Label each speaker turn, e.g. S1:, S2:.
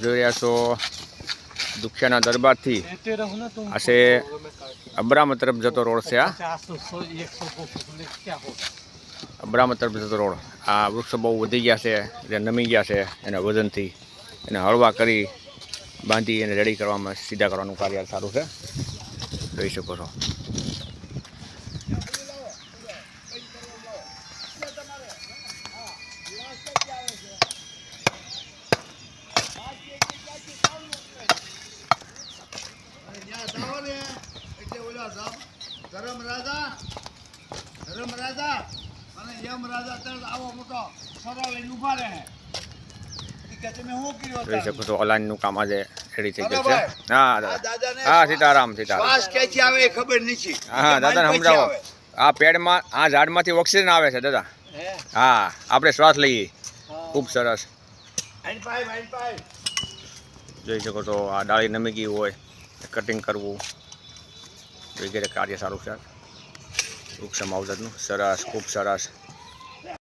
S1: જોઈ રહ્યા છો દુખિયાના દરબારથી આશે અબ્રામ તરફ જતો રોડ છે. આ અબ્રામ તરફ જતો રોડ. આ વૃક્ષો બહુ વધી ગયા છે, એટલે નમી ગયા છે. એના વજનથી એને હળવા કરી બાંધી અને રેડી કરવામાં સીધા કરવાનું કાર્ય સારું છે. જોઈ શકો છો.
S2: ધર્મ રાજા અને યમ રાજા તરત આવો મોટો સરો લઈને ઉભા રહે.
S1: જોઈ શકો છો અલાનનું કામ આજે રેડી થઈ ગયું છે. હા હા, સીતારામ સીતારામ.
S2: શ્વાસ ક્યાંથી આવે એ ખબર નથી.
S1: હા દાદાને સમજાવો. આ પેડમાં આ ઝાડમાંથી ઓક્સિજન આવે છે દાદા. હા, આપણે શ્વાસ લઈએ. ખૂબ સરસ. જોઈ શકો છો આ ડાળી નમી ગઈ હોય, કટિંગ કરવું વગેરે કાર્ય સારું છે. વૃક્ષ માવજતનું સરસ, ખૂબ સરસ.